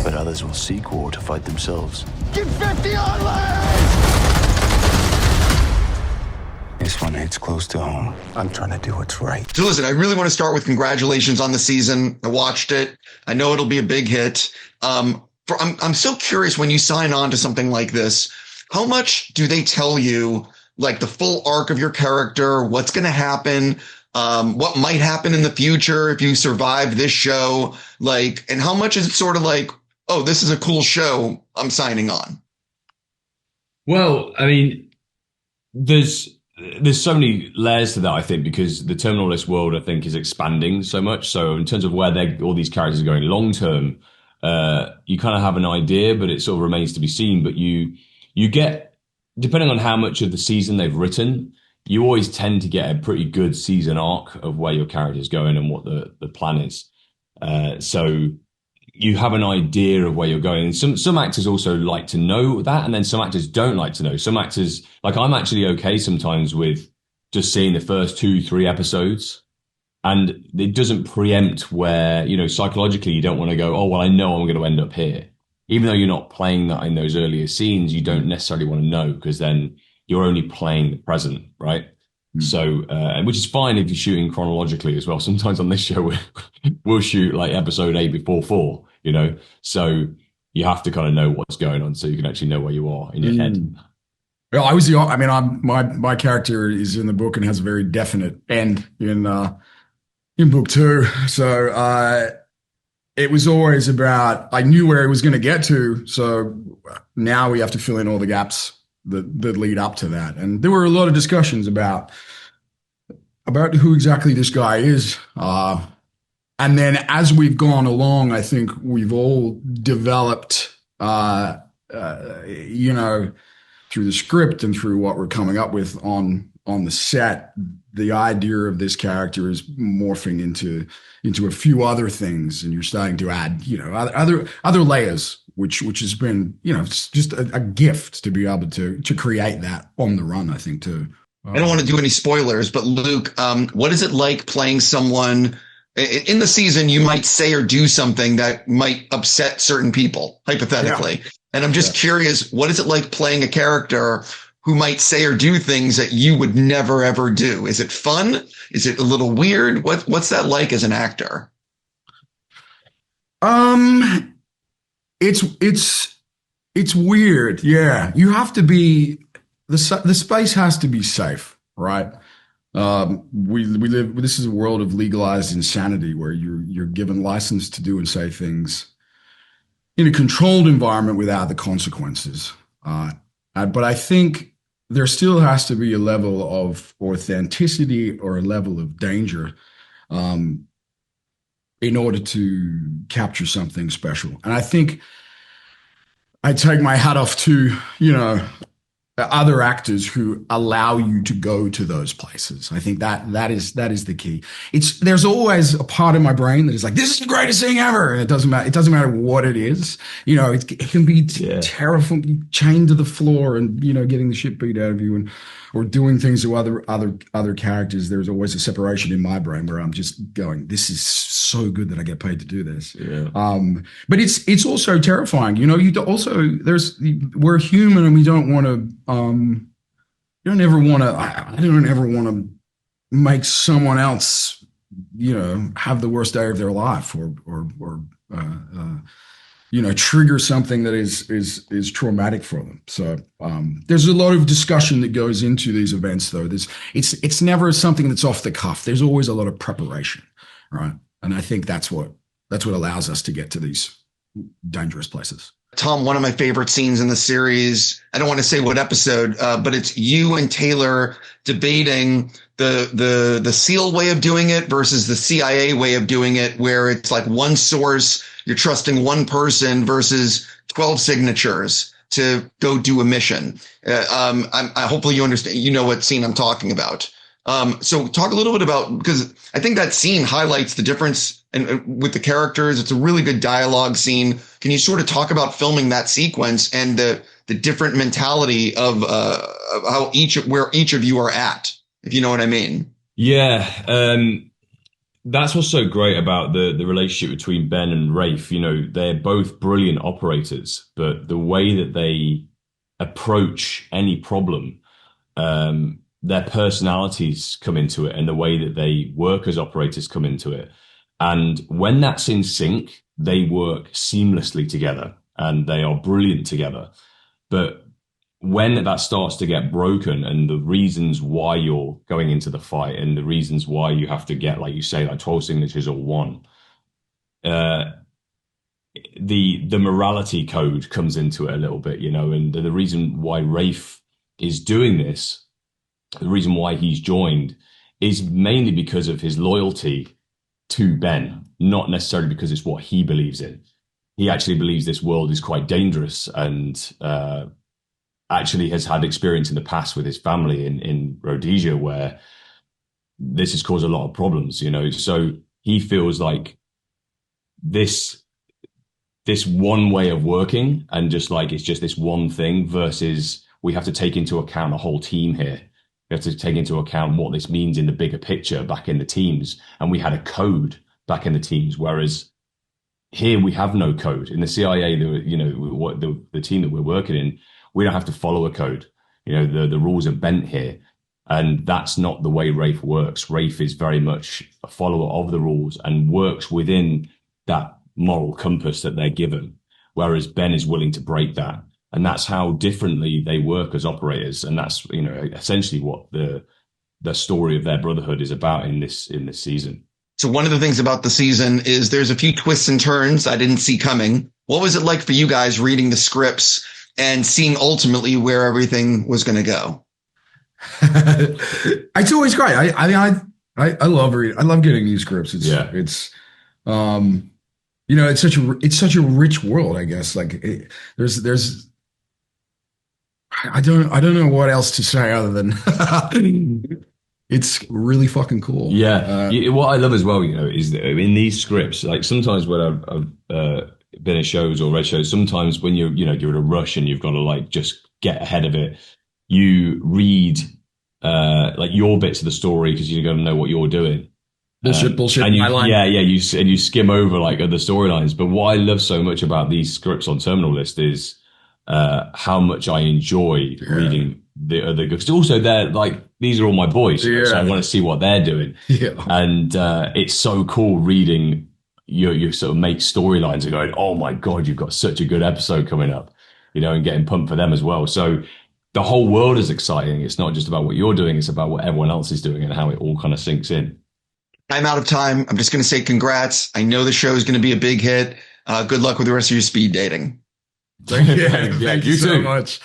but others will seek war to fight themselves. Get 50 on land! This one hits close to home. I'm trying to do what's right. So listen, I really want to start with congratulations on the season. I watched it. I know it'll be a big hit. I'm so curious, when you sign on to something like this, how much do they tell you, like, the full arc of your character, what's going to happen, what might happen in the future if you survive this show, like, and how much is it sort of like, oh, this is a cool show, I'm signing on? Well, I mean, there's so many layers to that, I think, because the terminalist world, I think, is expanding so much. So in terms of where all these characters are going long term, you kind of have an idea, but it sort of remains to be seen. But you get, depending on how much of the season they've written, you always tend to get a pretty good season arc of where your character's going and what the plan is. So you have an idea of where you're going. And some actors also like to know that, and then some actors don't like to know. Some actors, like, I'm actually okay sometimes with just seeing the first 2-3 episodes, and it doesn't preempt where, you know, psychologically you don't want to go, oh, well, I know I'm going to end up here. Even though you're not playing that in those earlier scenes, you don't necessarily want to know, because then you're only playing the present, right? So, which is fine if you're shooting chronologically as well. Sometimes on this show, we'll shoot like episode 8 before 4, you know? So you have to kind of know what's going on so you can actually know where you are in your head. Well, my character is in the book and has a very definite end in book 2. So, it was always about, I knew where it was going to get to. So now we have to fill in all the gaps that lead up to that. And there were a lot of discussions about who exactly this guy is. And then as we've gone along, I think we've all developed, you know, through the script and through what we're coming up with on the set, the idea of this character is morphing into a few other things, and you're starting to add, you know, other layers, which has been, you know, it's just a gift to be able to create that on the run, I think, too. I don't want to do any spoilers, but Luke, what is it like playing someone in the season? You might say or do something that might upset certain people, hypothetically. Yeah. And I'm just curious, what is it like playing a character who might say or do things that you would never, ever do? Is it fun? Is it a little weird? What's that like as an actor? It's weird. Yeah. You have to be, the space has to be safe, right? We live, this is a world of legalized insanity where you're given license to do and say things in a controlled environment without the consequences. But I think there still has to be a level of authenticity or a level of danger in order to capture something special. And I think I take my hat off to, you know, other actors who allow you to go to those places. I think that is the key. There's always a part of my brain that is like, this is the greatest thing ever. And it doesn't matter what it is. You know, it can be terrifying, chained to the floor and, you know, getting the shit beat out of you or doing things to other characters. There's always a separation in my brain where I'm just going, this is so good that I get paid to do this. Yeah. But it's also terrifying. You know, we're human and we don't want to, I don't ever want to make someone else, you know, have the worst day of their life or you know, trigger something that is traumatic for them. So there's a lot of discussion that goes into these events, though. It's never something that's off the cuff. There's always a lot of preparation, right? And I think that's what allows us to get to these dangerous places. Tom, one of my favorite scenes in the series, I don't want to say what episode, but it's you and Taylor debating the SEAL way of doing it versus the CIA way of doing it, where it's like one source, you're trusting one person versus 12 signatures to go do a mission. Hopefully you understand, you know what scene I'm talking about. So talk a little bit about, because I think that scene highlights the difference with the characters. It's a really good dialogue scene. Can you sort of talk about filming that sequence and the different mentality of where each of you are at, if you know what I mean? Yeah. that's what's so great about the relationship between Ben and Rafe. You know, they're both brilliant operators, but the way that they approach any problem, their personalities come into it, and the way that they work as operators come into it. And when that's in sync, they work seamlessly together, and they are brilliant together. But when that starts to get broken, and the reasons why you're going into the fight, and the reasons why you have to get, like you say, like 12 signatures or one, uh, the morality code comes into it a little bit, you know, and the reason why Rafe is doing this, the reason why he's joined, is mainly because of his loyalty to Ben, not necessarily because it's what he believes in. He actually believes this world is quite dangerous, and actually has had experience in the past with his family in Rhodesia where this has caused a lot of problems, you know. So he feels like this one way of working, and just like it's just this one thing, versus we have to take into account a whole team here. We have to take into account what this means in the bigger picture back in the teams. And we had a code back in the teams, whereas here we have no code. In the CIA, you know, what the team that we're working in, we don't have to follow a code. You know, the rules are bent here. And that's not the way Rafe works. Rafe is very much a follower of the rules and works within that moral compass that they're given, whereas Ben is willing to break that. And that's how differently they work as operators. And that's, you know, essentially what the story of their brotherhood is about in this season. So one of the things about the season is there's a few twists and turns I didn't see coming. What was it like for you guys reading the scripts and seeing ultimately where everything was going to go? It's always great. I love reading. I love getting new scripts. It's you know, it's such a rich world, I guess. Like there's I don't know what else to say other than it's really fucking cool. Yeah. What I love as well, you know, is that in these scripts, like sometimes when I've been in shows or read shows, sometimes when you're in a rush and you've got to like just get ahead of it, you read like your bits of the story because you're going to know what you're doing. Bullshit. And my line. you skim over like other storylines. But what I love so much about these scripts on Terminal List is how much I enjoy reading the other. Because also they're like, these are all my boys, so I want to see what they're doing. Yeah. And it's so cool reading you sort of make storylines and going, oh my God, you've got such a good episode coming up, you know, and getting pumped for them as well. So the whole world is exciting. It's not just about what you're doing, it's about what everyone else is doing and how it all kind of sinks in. I'm out of time. I'm just going to say congrats. I know the show is going to be a big hit. Good luck with the rest of your speed dating. Thank you so much.